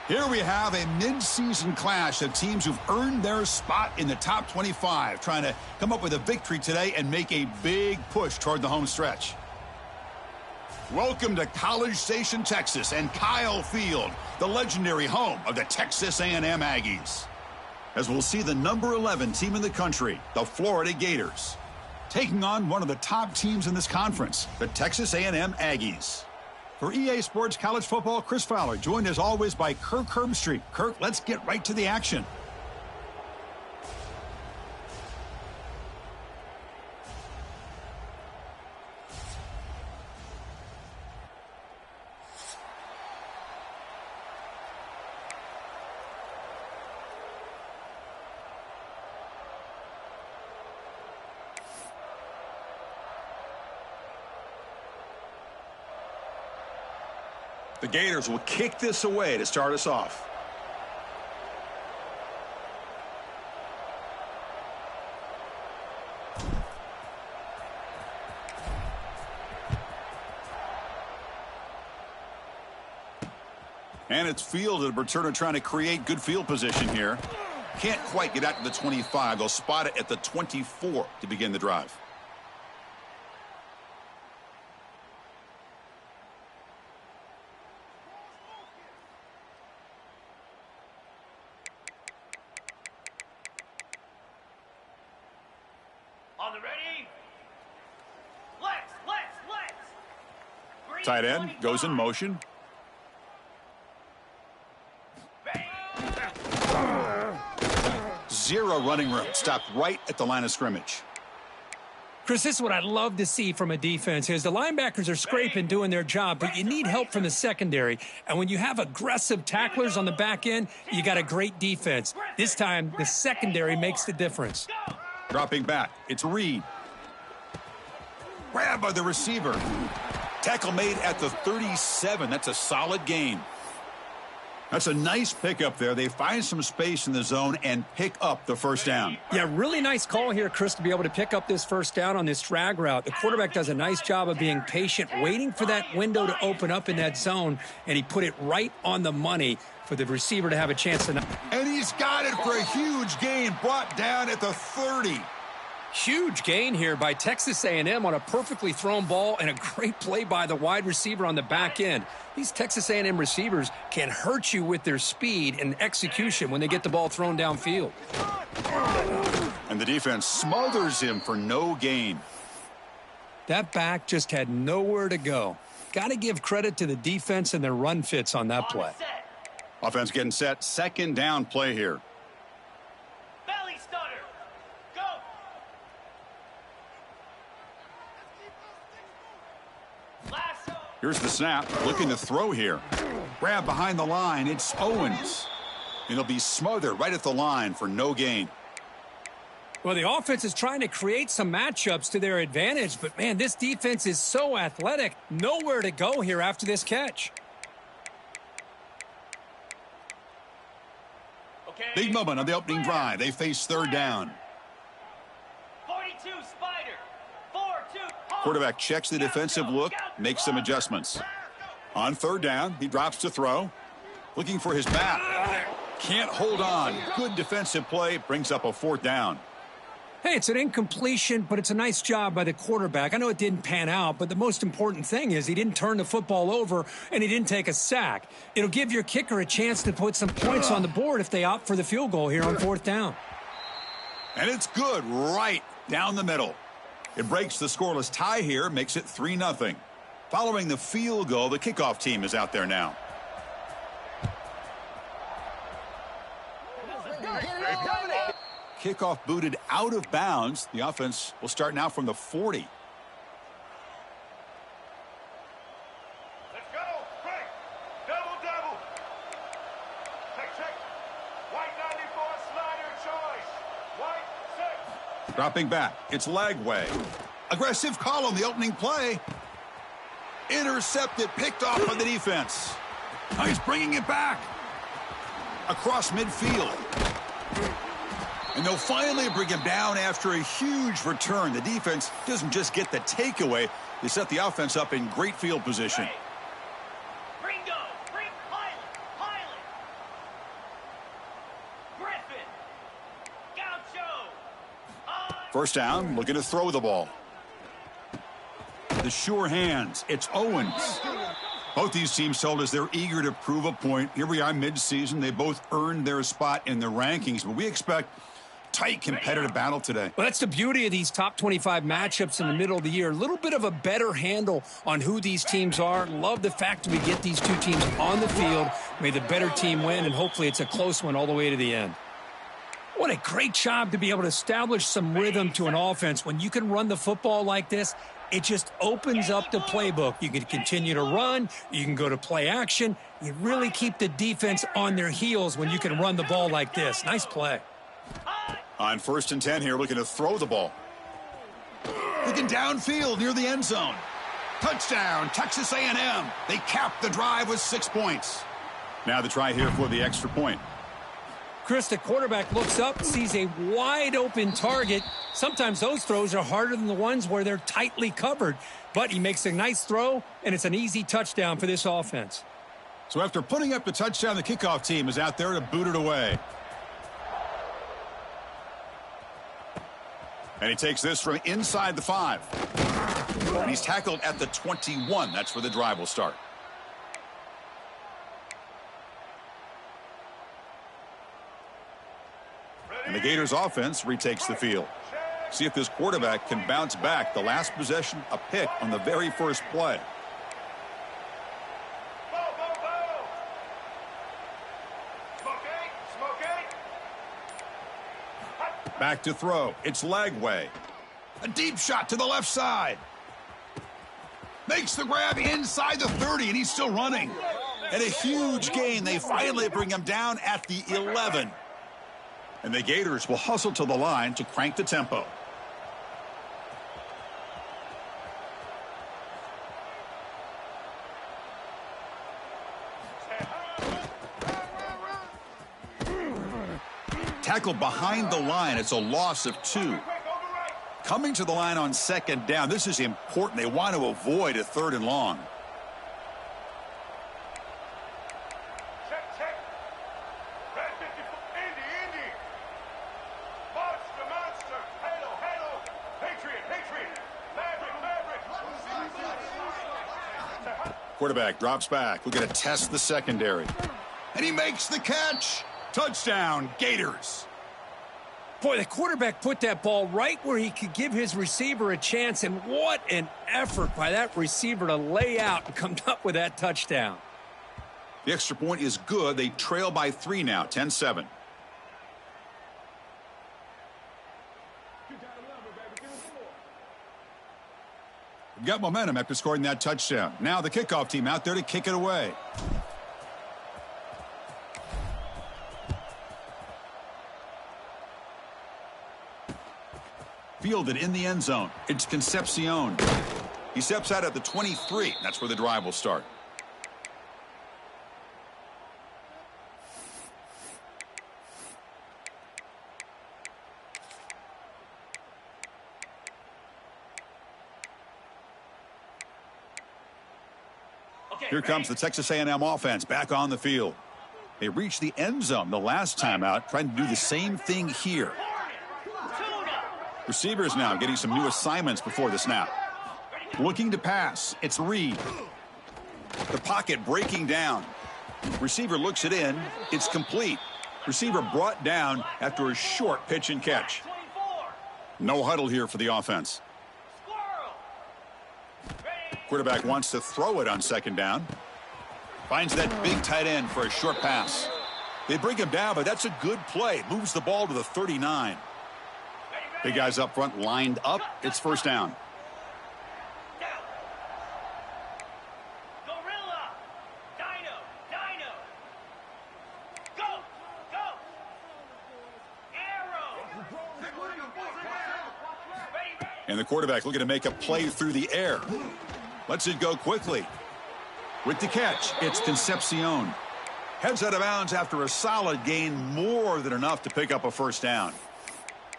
Here we have a mid-season clash of teams who've earned their spot in the top 25, trying to come up with a victory today and make a big push toward the home stretch. Welcome to College Station, Texas, and Kyle Field, the legendary home of the Texas A&M Aggies. As we'll see the number 11 team in the country, the Florida Gators, taking on one of the top teams in this conference, the Texas A&M Aggies. For EA Sports College Football, Chris Fowler, joined as always by Kirk Herbstreit. Kirk, let's get right to the action. The Gators will kick this away to start us off. And it's fielded. Returner trying to create good field position here. Can't quite get out to the 25. They'll spot it at the 24 to begin the drive. Tight end goes in motion. Zero running room. Stopped right at the line of scrimmage. Chris, this is what I'd love to see from a defense is the linebackers are scraping, doing their job, but you need help from the secondary. And when you have aggressive tacklers on the back end, you got a great defense. This time, the secondary makes the difference. Dropping back, it's Reed. Grab by the receiver. Tackle made at the 37. That's a solid gain. That's a nice pickup there. They find some space in the zone and pick up the first down. Yeah, really nice call here, Chris, to be able to pick up this first down on this drag route. The quarterback does a nice job of being patient, waiting for that window to open up in that zone, and he put it right on the money for the receiver to have a chance to. And he's got it for a huge gain, brought down at the 30. Huge gain here by Texas A&M on a perfectly thrown ball and a great play by the wide receiver on the back end. These Texas A&M receivers can hurt you with their speed and execution when they get the ball thrown downfield. And the defense smothers him for no gain. That back just had nowhere to go. Got to give credit to the defense and their run fits on that play. Offense getting set. Second down play here. Here's the snap, looking to throw here. Grab behind the line, it's Owens. And he'll be smothered right at the line for no gain. Well, the offense is trying to create some matchups to their advantage, but man, this defense is so athletic. Nowhere to go here after this catch. Okay. Big moment on the opening drive. They face third down. 42 Spider. 4-2. Quarterback checks the defensive look, makes some adjustments. On third down, he drops to throw. Looking for his back. Can't hold on. Good defensive play, brings up a fourth down. Hey, it's an incompletion, but it's a nice job by the quarterback. I know it didn't pan out, but the most important thing is he didn't turn the football over and he didn't take a sack. It'll give your kicker a chance to put some points on the board if they opt for the field goal here on fourth down. And it's good right down the middle. It breaks the scoreless tie here, makes it 3-0. Following the field goal, the kickoff team is out there now. Kickoff booted out of bounds. The offense will start now from the 40. Let's go. Break. Double. Check. White 94 slider choice. White 6. Dropping back. It's Lagway. Aggressive call on the opening play. Intercepted, picked off by the defense. Now he's bringing it back. Across midfield. And they'll finally bring him down after a huge return. The defense doesn't just get the takeaway. They set the offense up in great field position. First down, looking to throw the ball. The sure hands. It's Owens. Both these teams told us they're eager to prove a point. Here we are mid-season. They both earned their spot in the rankings, but we expect tight competitive battle today. Well, that's the beauty of these top 25 matchups in the middle of the year. A little bit of a better handle on who these teams are. Love the fact we get these two teams on the field. May the better team win, and hopefully it's a close one all the way to the end. What a great job to be able to establish some rhythm to an offense. When you can run the football like this, it just opens up the playbook. You can continue to run. You can go to play action. You really keep the defense on their heels when you can run the ball like this. Nice play. On 1st and 10 here, looking to throw the ball. Looking downfield near the end zone. Touchdown, Texas A&M. They cap the drive with 6 points. Now the try here for the extra point. Chris, the quarterback looks up, sees a wide-open target. Sometimes those throws are harder than the ones where they're tightly covered. But he makes a nice throw, and it's an easy touchdown for this offense. So after putting up the touchdown, the kickoff team is out there to boot it away. And he takes this from inside the 5. And he's tackled at the 21. That's where the drive will start. And the Gators offense retakes the field. See if this quarterback can bounce back. The last possession, a pick on the very first play. Back to throw. It's Lagway. A deep shot to the left side. Makes the grab inside the 30, and he's still running. And a huge gain. They finally bring him down at the 11. And the Gators will hustle to the line to crank the tempo. Tackled behind the line. It's a loss of 2. Coming to the line on 2nd down. This is important. They want to avoid a 3rd and long. Quarterback drops back. We're going to test the secondary. And he makes the catch. Touchdown, Gators. Boy, the quarterback put that ball right where he could give his receiver a chance, and what an effort by that receiver to lay out and come up with that touchdown. The extra point is good. They trail by 3 now, 10-7. Got momentum after scoring that touchdown. Now the kickoff team out there to kick it away. Fielded in the end zone. It's Concepcion. He steps out at the 23. That's where the drive will start. Here comes the Texas A&M offense back on the field. They reached the end zone the last time out, trying to do the same thing here. Receivers now getting some new assignments before the snap. Looking to pass. It's Reed. The pocket breaking down. Receiver looks it in. It's complete. Receiver brought down after a short pitch and catch. No huddle here for the offense. Quarterback wants to throw it on 2nd down. Finds that big tight end for a short pass. They bring him down, but that's a good play. Moves the ball to the 39. Big guys up front lined up. It's 1st down. Gorilla! Dino! Go! Arrow! And the quarterback looking to make a play through the air. Lets it go quickly. With the catch, it's Concepcion. Heads out of bounds after a solid gain, more than enough to pick up a 1st down.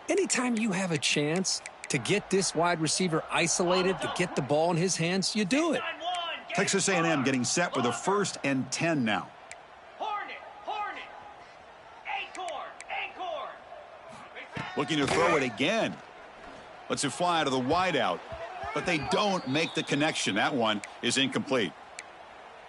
Anytime you have a chance to get this wide receiver isolated, to get the ball in his hands, you do it. Texas A&M getting set with a 1st and 10 now. Hornet! Acorn! Looking to throw it again. Lets it fly to the wideout, but they don't make the connection. That one is incomplete.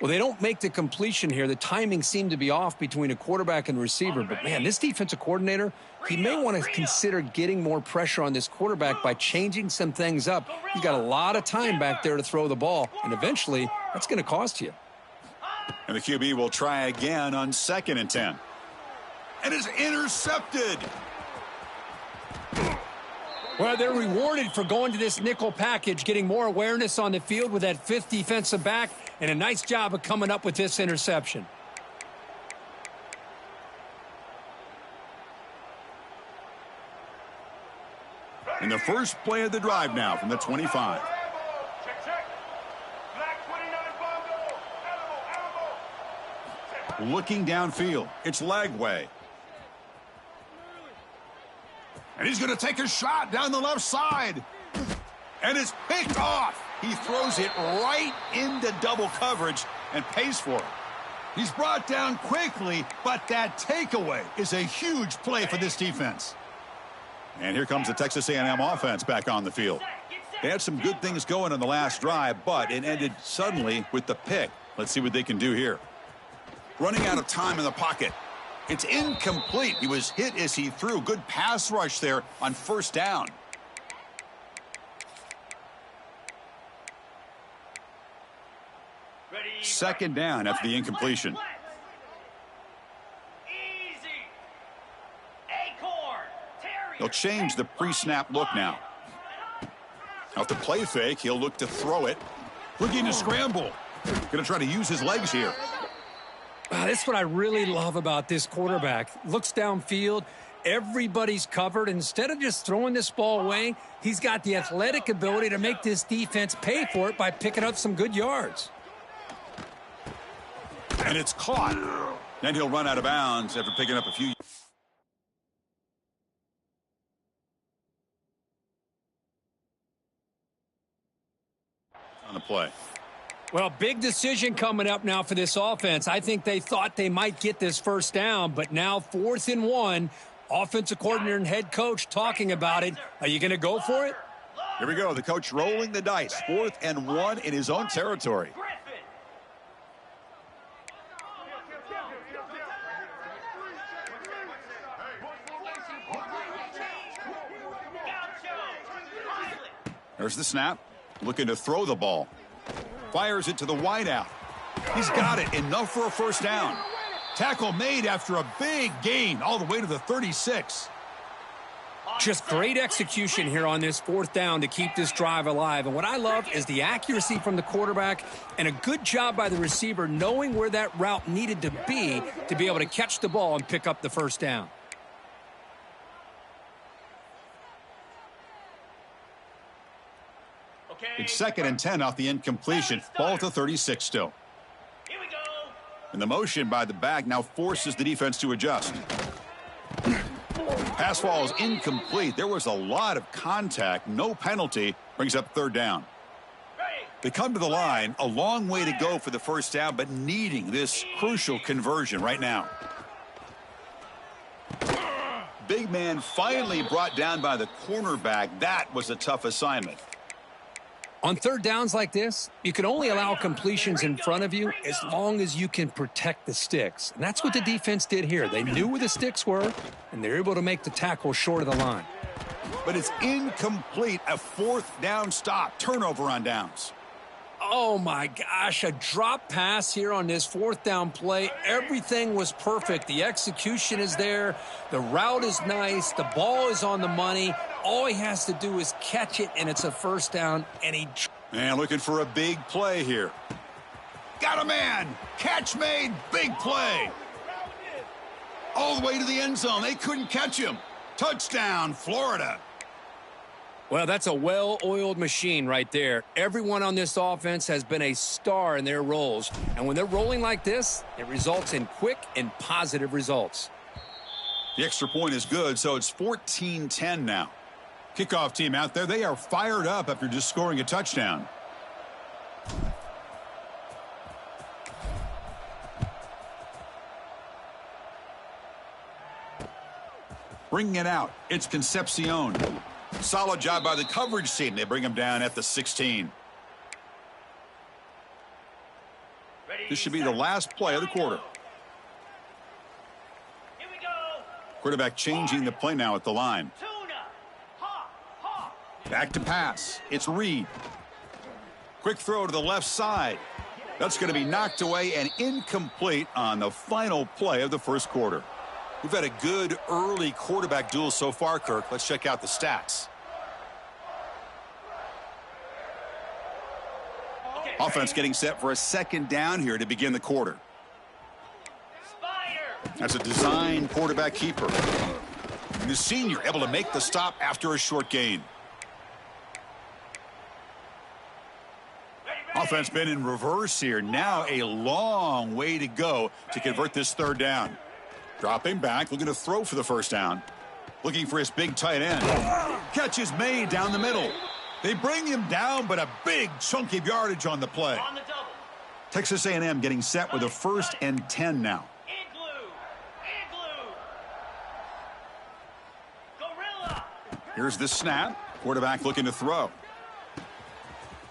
Well, they don't make the completion here. The timing seemed to be off between a quarterback and receiver. But, man, this defensive coordinator, he may want to consider getting more pressure on this quarterback by changing some things up. He's got a lot of time back there to throw the ball, and eventually that's going to cost you. And the QB will try again on 2nd and 10. And it's intercepted. Well, they're rewarded for going to this nickel package, getting more awareness on the field with that 5th defensive back, and a nice job of coming up with this interception. In the first play of the drive now from the 25. Check, check. Black 29 Bongo. Elbow. Looking downfield. It's Lagway. And he's going to take a shot down the left side. And it's picked off. He throws it right into double coverage and pays for it. He's brought down quickly, but that takeaway is a huge play for this defense. And here comes the Texas A&M offense back on the field. They had some good things going on the last drive, but it ended suddenly with the pick. Let's see what they can do here. Running out of time in the pocket. It's incomplete. He was hit as he threw. Good pass rush there on 1st down. Ready. 2nd down after the incompletion. Easy. Acorn. Terry. They'll change the pre-snap look now. Off the play fake, he'll look to throw it. Looking to scramble. Going to try to use his legs here. That's what I really love about this quarterback. Looks downfield. Everybody's covered. Instead of just throwing this ball away, he's got the athletic ability to make this defense pay for it by picking up some good yards. And it's caught. Then he'll run out of bounds after picking up a few. On the play. Well, big decision coming up now for this offense. I think they thought they might get this 1st down, but now 4th and 1. Offensive coordinator and head coach talking about it. Are you going to go for it? Here we go. The coach rolling the dice. 4th and 1 in his own territory. There's the snap. Looking to throw the ball. Fires it to the wideout. He's got it. Enough for a 1st down. Tackle made after a big gain all the way to the 36. Just great execution here on this 4th down to keep this drive alive. And what I love is the accuracy from the quarterback and a good job by the receiver knowing where that route needed to be able to catch the ball and pick up the 1st down. It's 2nd and 10 off the incompletion. Ball to 36 still. Here we go. And the motion by the back now forces the defense to adjust. Pass ball is incomplete. There was a lot of contact. No penalty. Brings up 3rd down. They come to the line. A long way to go for the 1st down, but needing this crucial conversion right now. Big man finally brought down by the cornerback. That was a tough assignment. On 3rd downs like this, you can only allow completions in front of you as long as you can protect the sticks. And that's what the defense did here. They knew where the sticks were, and they're able to make the tackle short of the line. But it's incomplete. A 4th down stop. Turnover on downs. Oh, my gosh. A drop pass here on this 4th down play. Everything was perfect. The execution is there. The route is nice. The ball is on the money. All he has to do is catch it, and it's a 1st down. And looking for a big play here. Got a man. Catch made. Big play. All the way to the end zone. They couldn't catch him. Touchdown, Florida. Well, that's a well-oiled machine right there. Everyone on this offense has been a star in their roles. And when they're rolling like this, it results in quick and positive results. The extra point is good, so it's 14-10 now. Kickoff team out there, they are fired up after just scoring a touchdown. Bringing it out, it's Concepcion. Solid job by the coverage team. They bring him down at the 16. This should be the last play of the quarter. Here we go. Quarterback changing the play now at the line. Tuna. Ha, ha. Back to pass. It's Reed. Quick throw to the left side. That's going to be knocked away and incomplete on the final play of the first quarter. We've had a good early quarterback duel so far, Kirk. Let's check out the stats. Offense getting set for a second down here to begin the quarter. Spider. That's a design quarterback keeper. And the senior able to make the stop after a short gain. Offense been in reverse here. Now a long way to go to convert this third down. Dropping back, looking to throw for the first down. Looking for his big tight end. Catch is made down the middle. They bring him down, but a big chunk of yardage on the play. On the double. Texas A&M getting set with a 1st and 10 now. Igloo. Igloo. Gorilla. Here's the snap. Quarterback looking to throw.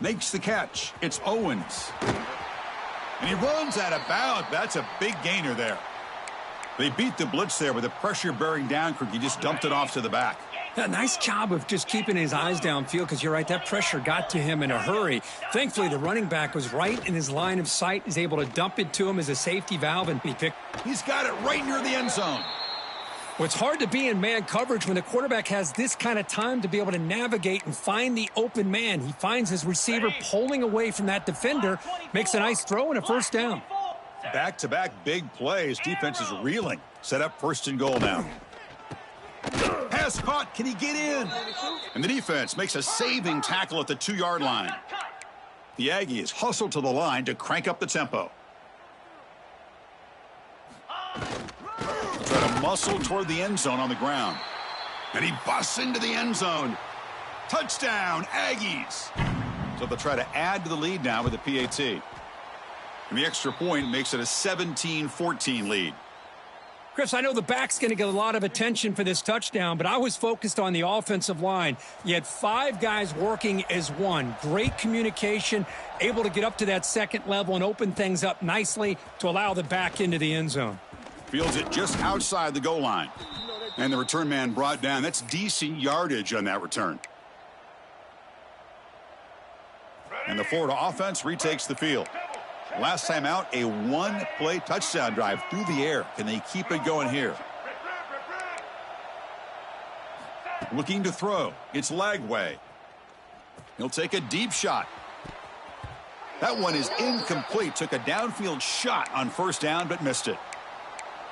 Makes the catch. It's Owens. And he runs out of bounds. That's a big gainer there. They beat the blitz there with the pressure bearing down. He just dumped it off to the back. Yeah, nice job of just keeping his eyes downfield because you're right, that pressure got to him in a hurry. Thankfully, the running back was right in his line of sight. He's able to dump it to him as a safety valve, and he picked. He's got it right near the end zone. Well, it's hard to be in man coverage when the quarterback has this kind of time to be able to navigate and find the open man. He finds his receiver pulling away from that defender, makes a nice throw and a first down. Back-to-back big plays. Defense is reeling. Set up 1st and goal now. Pass caught. Can he get in? And the defense makes a saving tackle at the 2-yard line. The Aggies hustle to the line to crank up the tempo. Try to muscle toward the end zone on the ground. And he busts into the end zone. Touchdown, Aggies. So they'll try to add to the lead now with a PAT. And the extra point makes it a 17-14 lead. Chris, I know the back's going to get a lot of attention for this touchdown, but I was focused on the offensive line. You had 5 guys working as one. Great communication, able to get up to that second level and open things up nicely to allow the back into the end zone. Fields it just outside the goal line. And the return man brought down. That's DC yardage on that return. And the Florida offense retakes the field. Last time out, a 1-play touchdown drive through the air. Can they keep it going here? Looking to throw. It's Lagway. He'll take a deep shot. That one is incomplete. Took a downfield shot on first down, but missed it.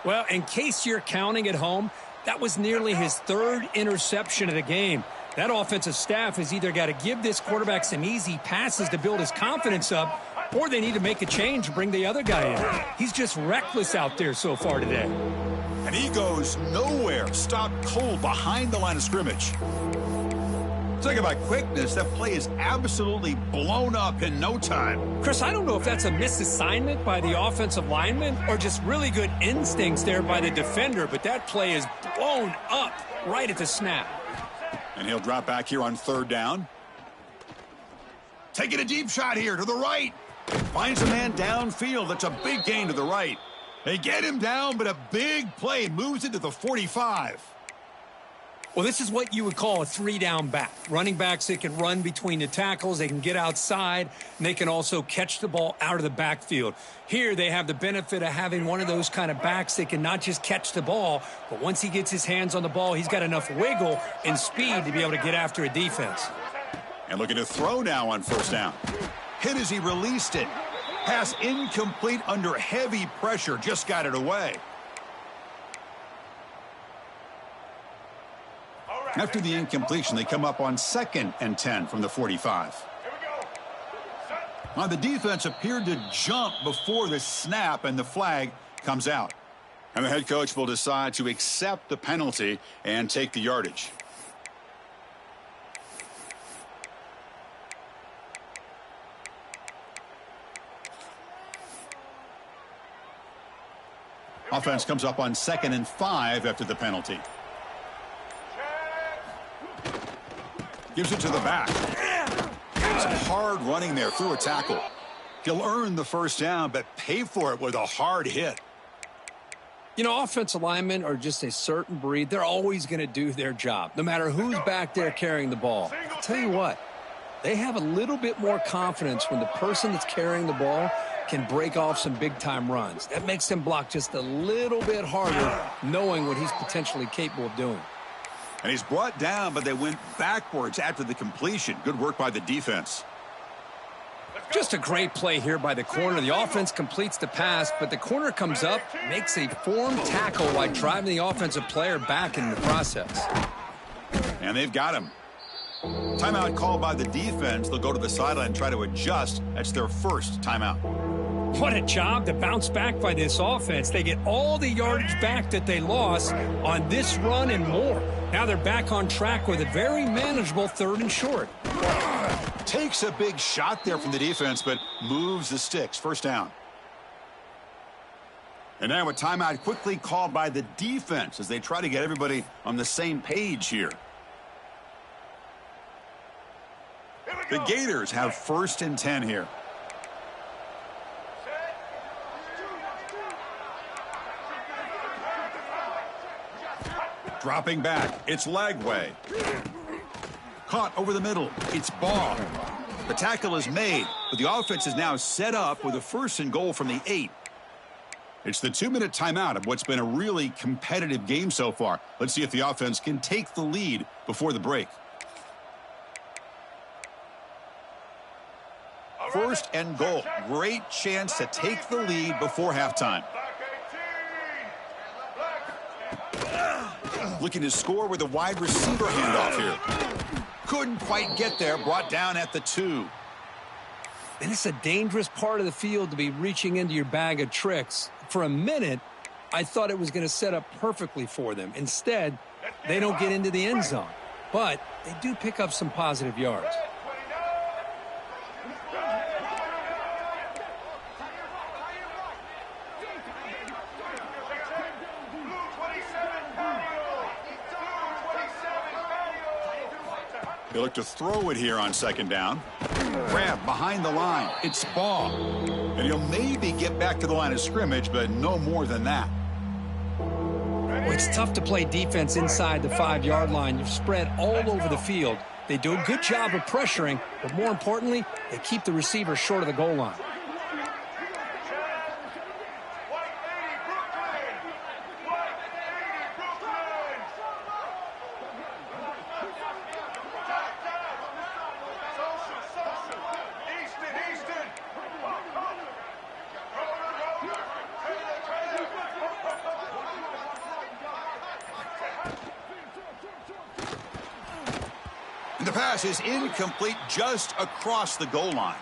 Well, in case you're counting at home, that was nearly his 3rd interception of the game. That offensive staff has either got to give this quarterback some easy passes to build his confidence up, or they need to make a change and bring the other guy in. He's just reckless out there so far today. And he goes nowhere. Stopped cold behind the line of scrimmage. Talking about quickness, that play is absolutely blown up in no time. Chris, I don't know if that's a misassignment by the offensive lineman or just really good instincts there by the defender, but that play is blown up right at the snap. And he'll drop back here on 3rd down. Taking a deep shot here to the right. Finds a man downfield. That's a big gain to the right. They get him down, but a big play moves it to the 45. Well, this is what you would call a 3-down back. Running backs that can run between the tackles, they can get outside, and they can also catch the ball out of the backfield. Here, they have the benefit of having one of those kind of backs that can not just catch the ball, but once he gets his hands on the ball, he's got enough wiggle and speed to be able to get after a defense. And looking to throw now on first down. Hit as he released it. Pass incomplete under heavy pressure. Just got it away. After the incompletion, they come up on 2nd and 10 from the 45. Now, the defense appeared to jump before the snap, and the flag comes out. And the head coach will decide to accept the penalty and take the yardage. Offense comes up on 2nd and 5 after the penalty. Gives it to the back. Some hard running there through a tackle. He'll earn the first down, but pay for it with a hard hit. You know, offensive linemen are just a certain breed. They're always going to do their job, no matter who's back there carrying the ball. I'll tell you what, they have a little bit more confidence when the person that's carrying the ball can break off some big-time runs. That makes them block just a little bit harder, knowing what he's potentially capable of doing. And he's brought down, but they went backwards after the completion. Good work by the defense. Just a great play here by the corner. The offense completes the pass, but the corner comes up, makes a form tackle while driving the offensive player back in the process. And they've got him. Timeout called by the defense. They'll go to the sideline and try to adjust. That's their first timeout. What a job to bounce back by this offense. They get all the yardage back that they lost on this run and more. Now they're back on track with a very manageable 3rd and short. Takes a big shot there from the defense, but moves the sticks. First down. And now a timeout quickly called by the defense as they try to get everybody on the same page here. The Gators have 1st and 10 here. Dropping back, it's Lagway. Caught over the middle, it's Baugh. The tackle is made, but the offense is now set up with a 1st and goal from the 8. It's the 2-minute timeout of what's been a really competitive game so far. Let's see if the offense can take the lead before the break. 1st and goal. Great chance to take the lead before halftime. Looking to score with a wide receiver handoff here. Couldn't quite get there. Brought down at the 2. And it's a dangerous part of the field to be reaching into your bag of tricks. For a minute, I thought it was going to set up perfectly for them. Instead, they don't get into the end zone. But they do pick up some positive yards. They look to throw it here on 2nd down. Grab behind the line. It's Baugh. And he'll maybe get back to the line of scrimmage, but no more than that. Well, it's tough to play defense inside the 5-yard line. You're spread all over the field. They do a good job of pressuring, but more importantly, they keep the receiver short of the goal line. And the pass is incomplete just across the goal line.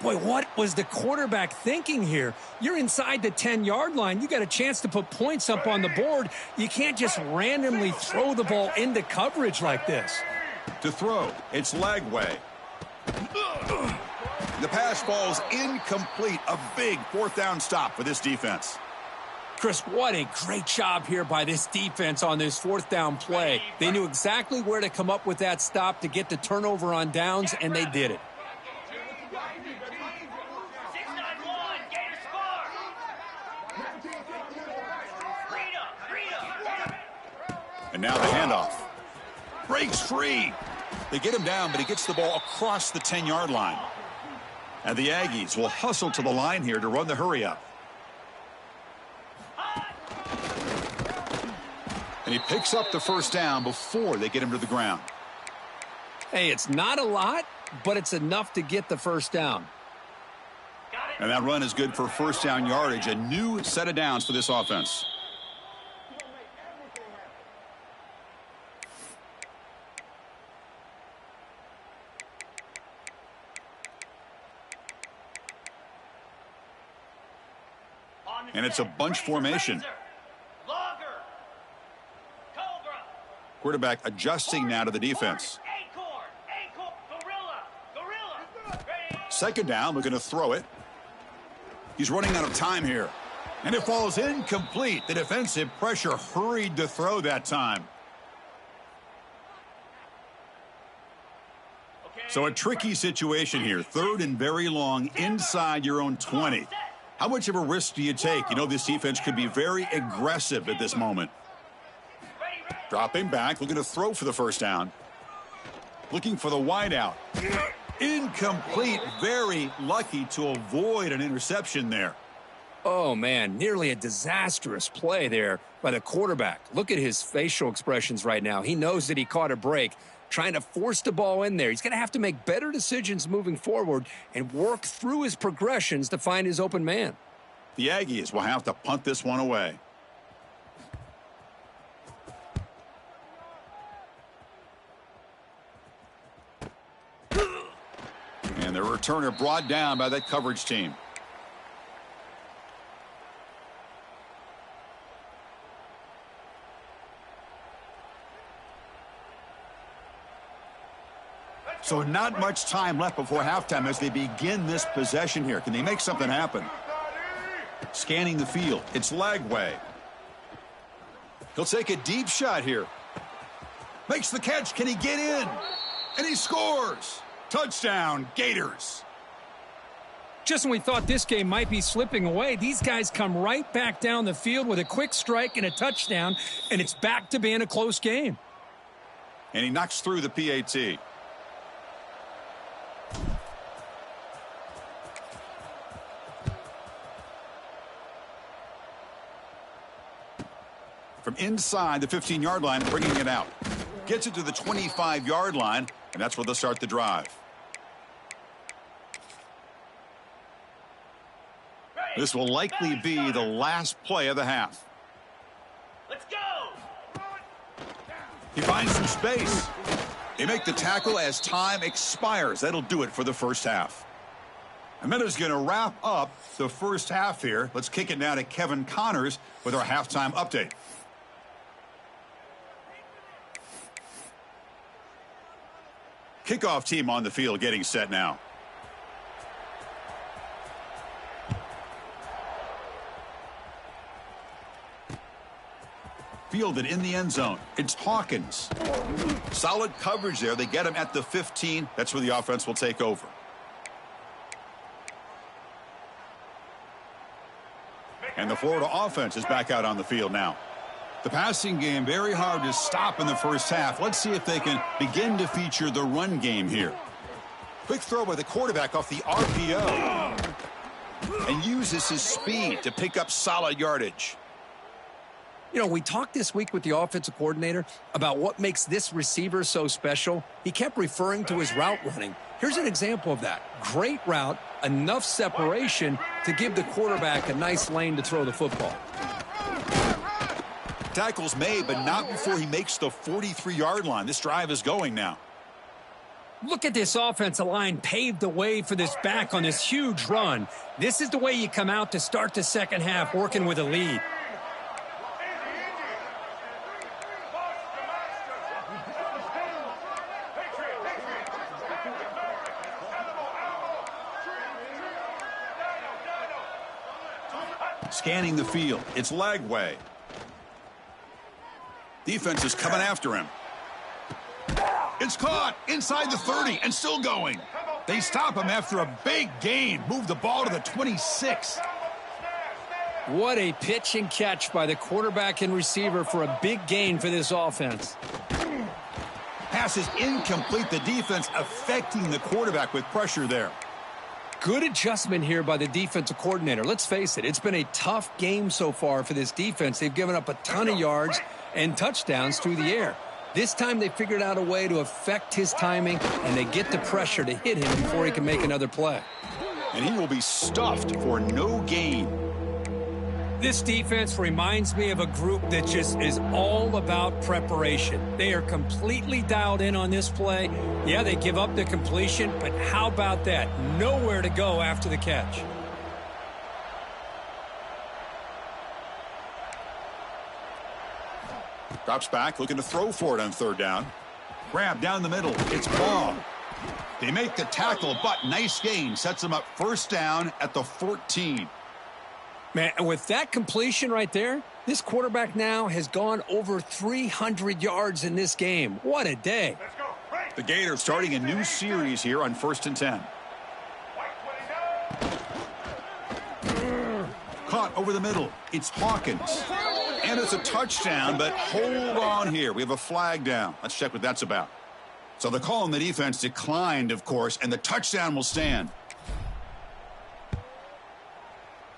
Boy, what was the quarterback thinking here? You're inside the 10-yard line. You got a chance to put points up on the board. You can't just randomly throw the ball into coverage like this. To throw, it's Lagway. The pass falls incomplete. A big 4th down stop for this defense. Chris, what a great job here by this defense on this 4th down play. They knew exactly where to come up with that stop to get the turnover on downs, and they did it. 6-9-1, Gators score. Freedom. And now the handoff. Breaks free. They get him down, but he gets the ball across the 10-yard line. And the Aggies will hustle to the line here to run the hurry up. And he picks up the 1st down before they get him to the ground. Hey, it's not a lot, but it's enough to get the 1st down. And that run is good for 1st down yardage. A new set of downs for this offense. And it's a bunch formation. Quarterback adjusting now to the defense. 2nd down, looking to throw it. He's running out of time here. And it falls incomplete. The defensive pressure hurried to throw that time. So a tricky situation here. 3rd and very long inside your own 20. How much of a risk do you take? You know this defense could be very aggressive at this moment. Dropping back, looking to throw for the first down. Looking for the wideout. Incomplete. Very lucky to avoid an interception there. Oh, man, nearly a disastrous play there by the quarterback. Look at his facial expressions right now. He knows that he caught a break, trying to force the ball in there. He's going to have to make better decisions moving forward and work through his progressions to find his open man. The Aggies will have to punt this one away. And the returner brought down by that coverage team. So not much time left before halftime as they begin this possession here. Can they make something happen? Scanning the field. It's Lagway. He'll take a deep shot here. Makes the catch. Can he get in? And he scores. Touchdown, Gators. Just when we thought this game might be slipping away, these guys come right back down the field with a quick strike and a touchdown, and it's back to being a close game. And he knocks through the PAT. From inside the 15-yard line, bringing it out. Gets it to the 25-yard line, and that's where they'll start the drive. This will likely be the last play of the half. Let's go! He finds some space. They make the tackle as time expires. That'll do it for the first half. And that is going to wrap up the first half here. Let's kick it now to Kevin Connors with our halftime update. Kickoff team on the field getting set now. Fielded in the end zone. It's Hawkins. Solid coverage there. They get him at the 15. That's where the offense will take over. And the Florida offense is back out on the field now. The passing game very hard to stop in the first half. Let's see if they can begin to feature the run game here. Quick throw by the quarterback off the RPO. And uses his speed to pick up solid yardage. You know, we talked this week with the offensive coordinator about what makes this receiver so special. He kept referring to his route running. Here's an example of that. Great route, enough separation to give the quarterback a nice lane to throw the football. Tackles made, but not before he makes the 43-yard line. This drive is going now. Look at this offensive line paved the way for this back on this huge run. This is the way you come out to start the second half working with a lead. Scanning the field. It's Lagway. Defense is coming after him. It's caught inside the 30 and still going. They stop him after a big gain. Move the ball to the 26. What a pitch and catch by the quarterback and receiver for a big gain for this offense. Pass is incomplete. The defense affecting the quarterback with pressure there. Good adjustment here by the defensive coordinator. Let's face it, it's been a tough game so far for this defense. They've given up a ton of yards and touchdowns through the air. This time they figured out a way to affect his timing, and they get the pressure to hit him before he can make another play. And he will be stuffed for no gain. This defense reminds me of a group that just is all about preparation. They are completely dialed in on this play. Yeah, they give up the completion, but how about that? Nowhere to go after the catch. Drops back, looking to throw for it on third down. Grab down the middle. It's Ball. They make the tackle, but nice gain. Sets them up first down at the 14. Man, and with that completion right there, this quarterback now has gone over 300 yards in this game. What a day. The Gators starting a new series here on 1st and 10. Caught over the middle. It's Hawkins. And it's a touchdown, but hold on here. We have a flag down. Let's check what that's about. So the call on the defense declined, of course, and the touchdown will stand.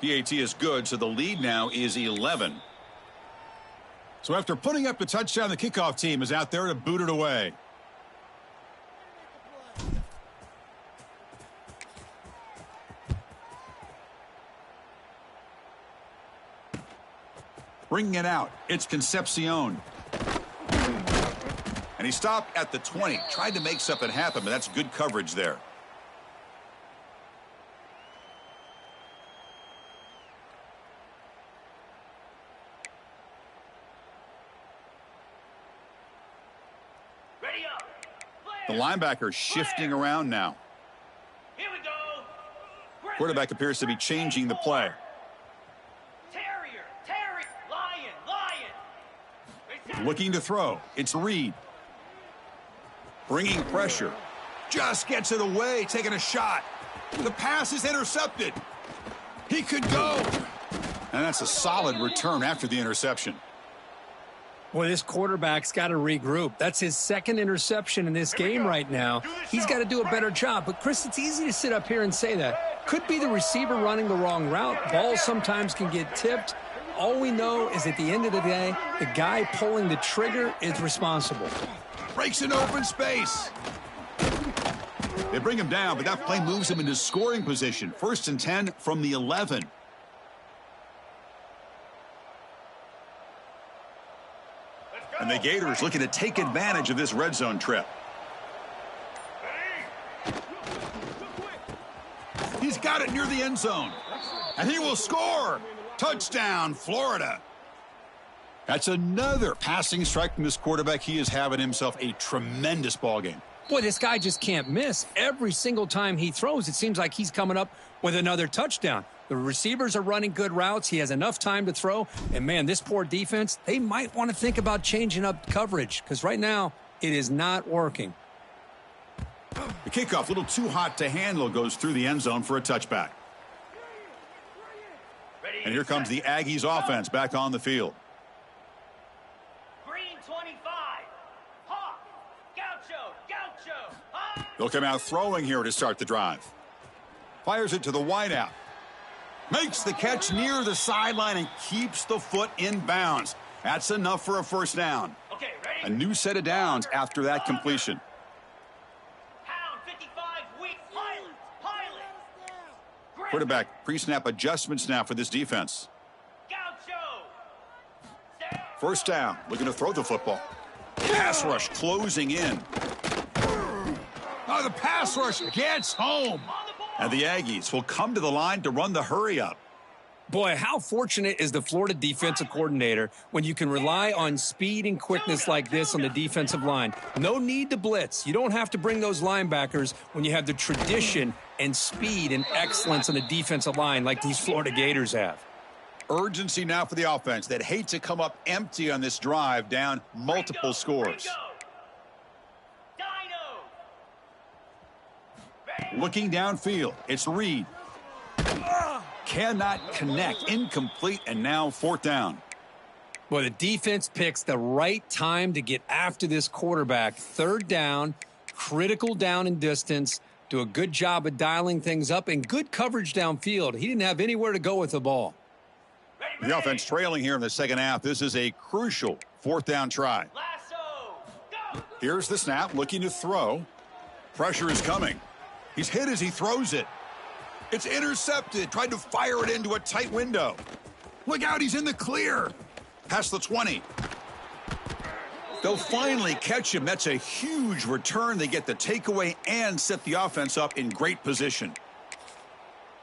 PAT is good, so the lead now is 11. So after putting up the touchdown, the kickoff team is out there to boot it away. Bringing it out, it's Concepcion. And he stopped at the 20. Tried to make something happen, but that's good coverage there. Ready up. The linebacker shifting around now. Here we go. Quarterback appears to be changing the play. Terrier, lion. Looking to throw. It's Reed. Bringing pressure. Just gets it away, taking a shot. The pass is intercepted. He could go. And that's a solid return after the interception. Boy, this quarterback's got to regroup. That's his second interception in this game right now. He's got to do a better job. But, Chris, it's easy to sit up here and say that. Could be the receiver running the wrong route. Balls sometimes can get tipped. All we know is at the end of the day, the guy pulling the trigger is responsible. Breaks an open space. They bring him down, but that play moves him into scoring position. 1st and 10 from the 11. And the Gators looking to take advantage of this red zone trip. He's got it near the end zone. And he will score. Touchdown, Florida. That's another passing strike from this quarterback. He is having himself a tremendous ball game. Boy, this guy just can't miss. Every single time he throws, it seems like he's coming up with another touchdown. The receivers are running good routes. He has enough time to throw. And, man, this poor defense, they might want to think about changing up coverage because right now it is not working. The kickoff, a little too hot to handle, goes through the end zone for a touchback. And here comes the Aggies offense back on the field. Green 25. Hawk. Gaucho. Hawk. They'll come out throwing here to start the drive. Fires it to the wideout. Makes the catch near the sideline and keeps the foot in bounds. That's enough for a first down. Okay, ready? A new set of downs after that completion. Pound 55 weak. Pilot. Quarterback pre-snap adjustments now for this defense. Gaucho. First down, looking to throw the football. Pass rush closing in. Oh, the pass rush gets home. And the Aggies will come to the line to run the hurry up. Boy, how fortunate is the Florida defensive coordinator when you can rely on speed and quickness like this on the defensive line. No need to blitz. You don't have to bring those linebackers when you have the tradition and speed and excellence on the defensive line like these Florida Gators have. Urgency now for the offense that hate to come up empty on this drive, down multiple scores. Looking downfield, it's Reed. Cannot connect, incomplete, and now 4th down. Well, the defense picks the right time to get after this quarterback. 3rd down, critical down and distance. Do a good job of dialing things up and good coverage downfield. He didn't have anywhere to go with the ball. The offense trailing here in the second half. This is a crucial 4th down try. Here's the snap, looking to throw. Pressure is coming. He's hit as he throws it. It's intercepted. Tried to fire it into a tight window. Look out, he's in the clear. Past the 20. They'll finally catch him. That's a huge return. They get the takeaway and set the offense up in great position.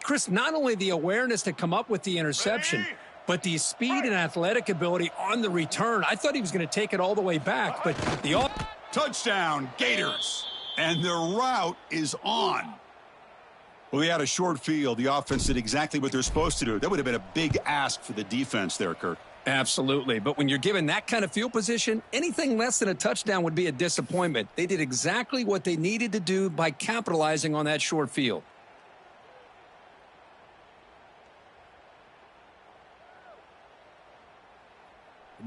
Chris, not only the awareness to come up with the interception, but the speed and athletic ability on the return. I thought he was going to take it all the way back, but the touchdown, Gators. And the route is on. Well, he had a short field. The offense did exactly what they're supposed to do. That would have been a big ask for the defense there, Kirk. Absolutely. But when you're given that kind of field position, anything less than a touchdown would be a disappointment. They did exactly what they needed to do by capitalizing on that short field.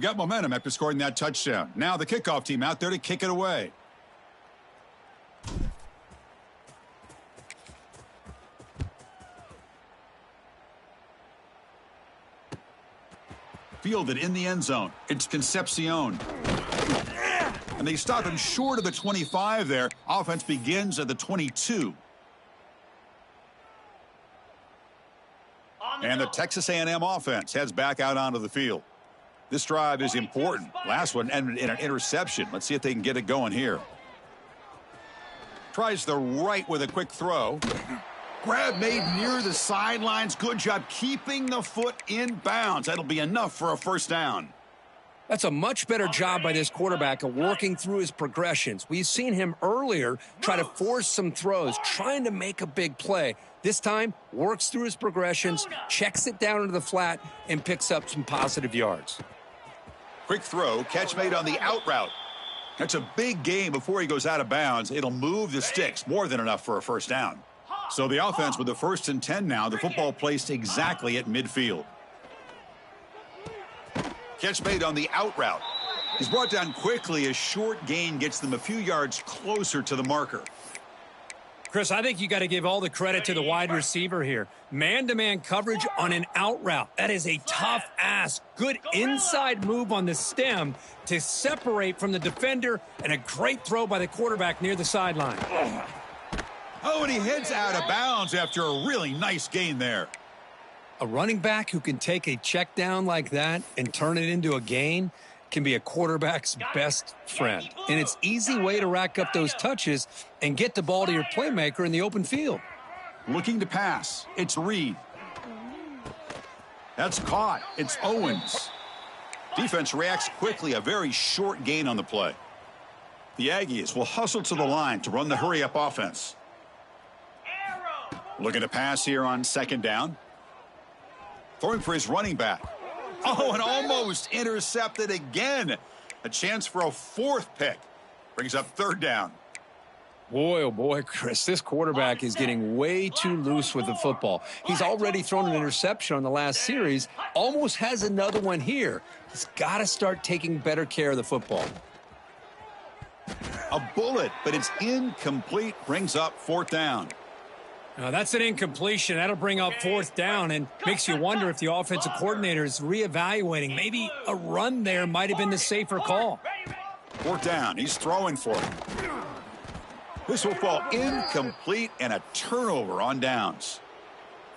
Got momentum after scoring that touchdown. Now the kickoff team out there to kick it away. Fielded in the end zone. It's Concepcion. And they stop him short of the 25 there. Offense begins at the 22. And the Texas A&M offense heads back out onto the field. This drive is important. Last one ended in an interception. Let's see if they can get it going here. Tries the right with a quick throw. Grab made near the sidelines. Good job keeping the foot in bounds. That'll be enough for a first down. That's a much better job by this quarterback of working through his progressions. We've seen him earlier try to force some throws, trying to make a big play. This time, works through his progressions, checks it down into the flat, and picks up some positive yards. Quick throw, catch made on the out route. That's a big gain before he goes out of bounds. It'll move the sticks, more than enough for a first down. So the offense with the 1st and 10 now, the football placed exactly at midfield. Catch made on the out route. He's brought down quickly. A short gain gets them a few yards closer to the marker. Chris, I think you got to give all the credit to the wide receiver here. Man-to-man coverage on an out route. That is a tough ask. Good inside move on the stem to separate from the defender, and a great throw by the quarterback near the sideline. Oh, and he heads out of bounds after a really nice gain there. A running back who can take a check down like that and turn it into a gain can be a quarterback's best friend. And it's an easy way to rack up those touches and get the ball to your playmaker in the open field. Looking to pass. It's Reed. That's caught. It's Owens. Defense reacts quickly. A very short gain on the play. The Aggies will hustle to the line to run the hurry-up offense. Looking to pass here on 2nd down. Throwing for his running back. Oh, and almost intercepted again. A chance for a 4th pick. Brings up 3rd down. Boy, oh boy, Chris, this quarterback is getting way too loose with the football. He's already thrown an interception on the last series. Almost has another one here. He's got to start taking better care of the football. A bullet, but it's incomplete. Brings up 4th down. Now, that's an incompletion. That'll bring up 4th down and makes you wonder if the offensive coordinator is reevaluating. Maybe a run there might have been the safer call. 4th down. He's throwing for it. This will fall incomplete and a turnover on downs.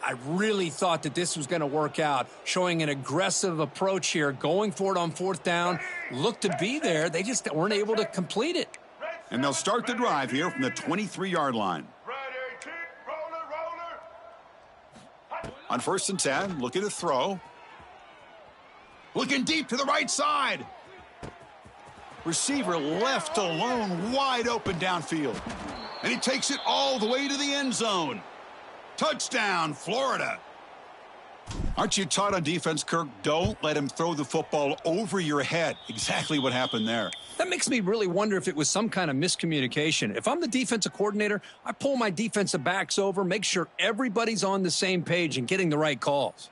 I really thought that this was going to work out, showing an aggressive approach here, going for it on 4th down. Looked to be there. They just weren't able to complete it. And they'll start the drive here from the 23-yard line. On 1st and 10, looking to throw. Looking deep to the right side. Receiver left alone, wide open downfield. And he takes it all the way to the end zone. Touchdown, Florida. Aren't you taught on defense, Kirk? Don't let him throw the football over your head. Exactly what happened there. That makes me really wonder if it was some kind of miscommunication. If I'm the defensive coordinator, I pull my defensive backs over, make sure everybody's on the same page and getting the right calls.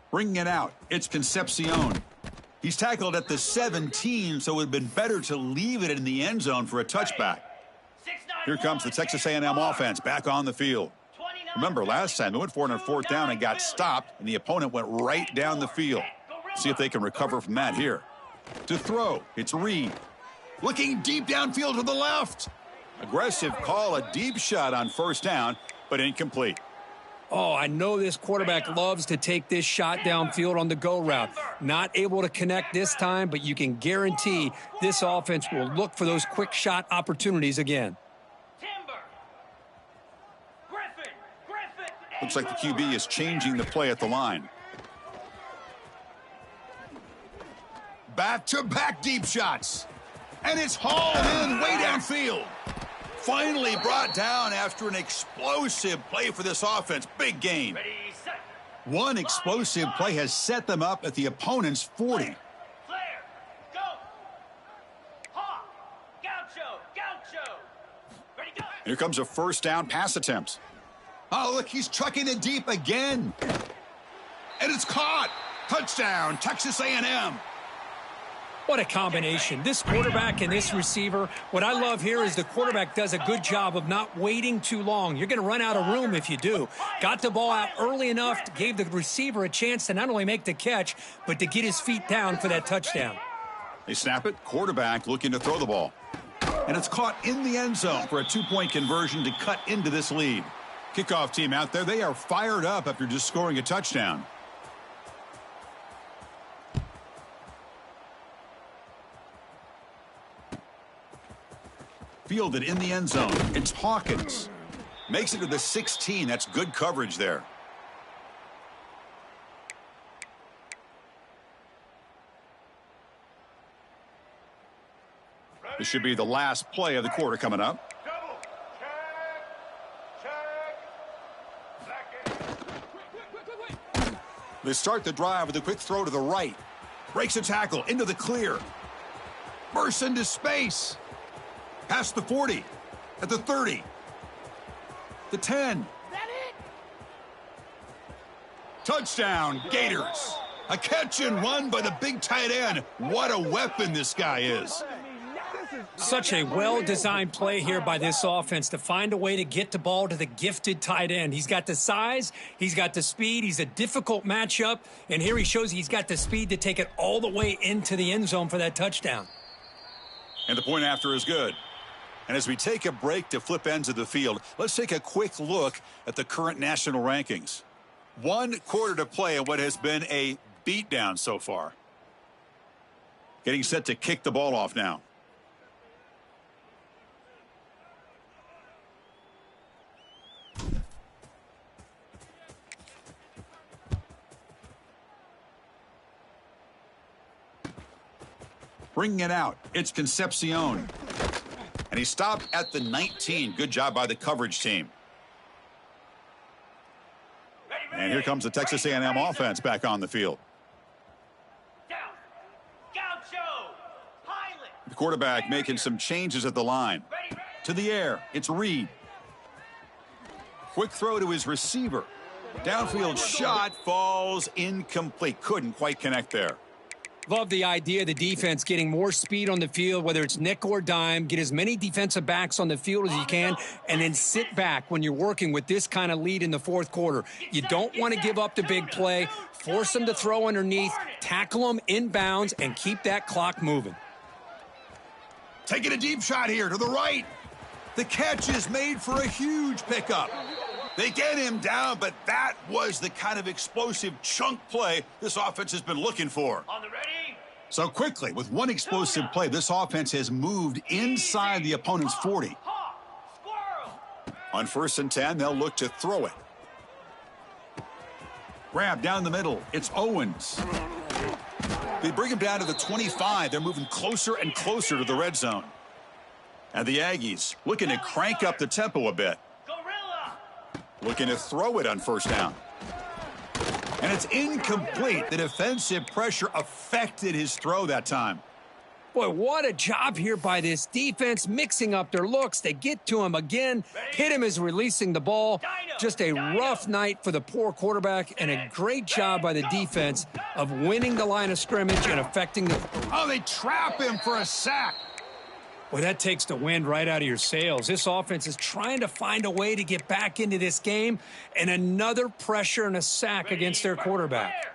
Bringing it out, it's Concepcion. He's tackled at the 17, so it would have been better to leave it in the end zone for a touchback. Here comes the Texas A&M offense back on the field. Remember, last time they went for it on 4th down and got stopped, and the opponent went right down the field. See if they can recover from that here. To throw, it's Reed. Looking deep downfield to the left. Aggressive call, a deep shot on 1st down, but incomplete. Oh, I know this quarterback loves to take this shot downfield on the go route. Not able to connect this time, but you can guarantee this offense will look for those quick shot opportunities again. Looks like the QB is changing the play at the line. Back-to-back deep shots. And it's hauled in way downfield. Finally brought down after an explosive play for this offense. Big game. Ready, set. One explosive play has set them up at the opponent's 40. Flare, go. Hawk, gaucho. Ready, go. Here comes a first down pass attempt. Oh, look, he's trucking it deep again. And it's caught. Touchdown, Texas A&M. What a combination. This quarterback and this receiver. What I love here is the quarterback does a good job of not waiting too long. You're going to run out of room if you do. Got the ball out early enough, gave the receiver a chance to not only make the catch, but to get his feet down for that touchdown. They snap it. Quarterback looking to throw the ball. And it's caught in the end zone for a two-point conversion to cut into this lead. Kickoff team out there, they are fired up after just scoring a touchdown. Fielded in the end zone. It's Hawkins. Makes it to the 16. That's good coverage there. This should be the last play of the quarter coming up. Double. Check. Second. They start the drive with a quick throw to the right. Breaks a tackle into the clear. Bursts into space. Past the 40, at the 30, the 10. Touchdown, Gators. A catch and run by the big tight end. What a weapon this guy is. Such a well-designed play here by this offense to find a way to get the ball to the gifted tight end. He's got the size, he's got the speed, he's a difficult matchup, and here he shows he's got the speed to take it all the way into the end zone for that touchdown. And the point after is good. And as we take a break to flip ends of the field, let's take a quick look at the current national rankings. 1 quarter to play in what has been a beatdown so far. Getting set to kick the ball off now. Bringing it out, it's Concepcion. And he stopped at the 19. Good job by the coverage team. And here comes the Texas A&M offense back on the field. Down. Gaucho. Pilot. The quarterback making some changes at the line. To the air, it's Reed. Quick throw to his receiver. Downfield shot falls incomplete. Couldn't quite connect there. Love the idea of the defense getting more speed on the field, whether it's nickel or dime, get as many defensive backs on the field as you can, and then sit back when you're working with this kind of lead in the fourth quarter. You don't want to give up the big play, force them to throw underneath, tackle them inbounds, and keep that clock moving. Taking a deep shot here to the right. The catch is made for a huge pickup. They get him down, but that was the kind of explosive chunk play this offense has been looking for. On the ready. So quickly, with one explosive play, this offense has moved inside the opponent's 40. Hawk. Squirrel. On 1st and 10, they'll look to throw it. Grab down the middle. It's Owens. They bring him down to the 25. They're moving closer and closer to the red zone. And the Aggies looking to crank up the tempo a bit. Gorilla. Looking to throw it on 1st down. And it's incomplete. The defensive pressure affected his throw that time. Boy, what a job here by this defense, mixing up their looks. They get to him again, hit him as releasing the ball. Just a rough night for the poor quarterback, and a great job by the defense of winning the line of scrimmage and affecting the... Oh, they trap him for a sack. Boy, that takes the wind right out of your sails. This offense is trying to find a way to get back into this game, and another pressure and a sack against their quarterback.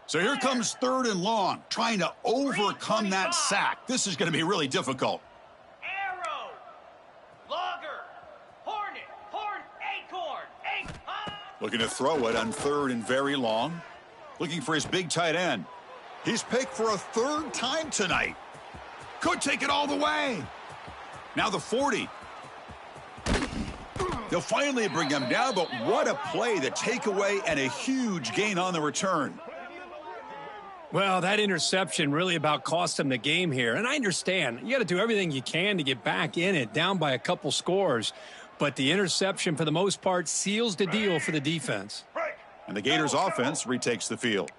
So here comes 3rd and long, trying to overcome that sack. This is going to be really difficult. Arrow. Logger. Hornet. Acorn. Looking to throw it on 3rd and very long. Looking for his big tight end. He's picked for a 3rd time tonight. Could take it all the way. Now the 40. They'll finally bring him down, but what a play, the takeaway, and a huge gain on the return. Well, that interception really about cost them the game here. And I understand. You got to do everything you can to get back in it, down by a couple scores. But the interception, for the most part, seals the deal for the defense. And the Gators offense retakes the field.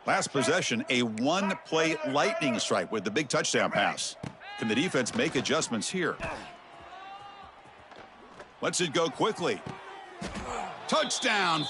Last possession, a one-play lightning strike with the big touchdown pass. Can the defense make adjustments here? Lets it go quickly. Touchdown.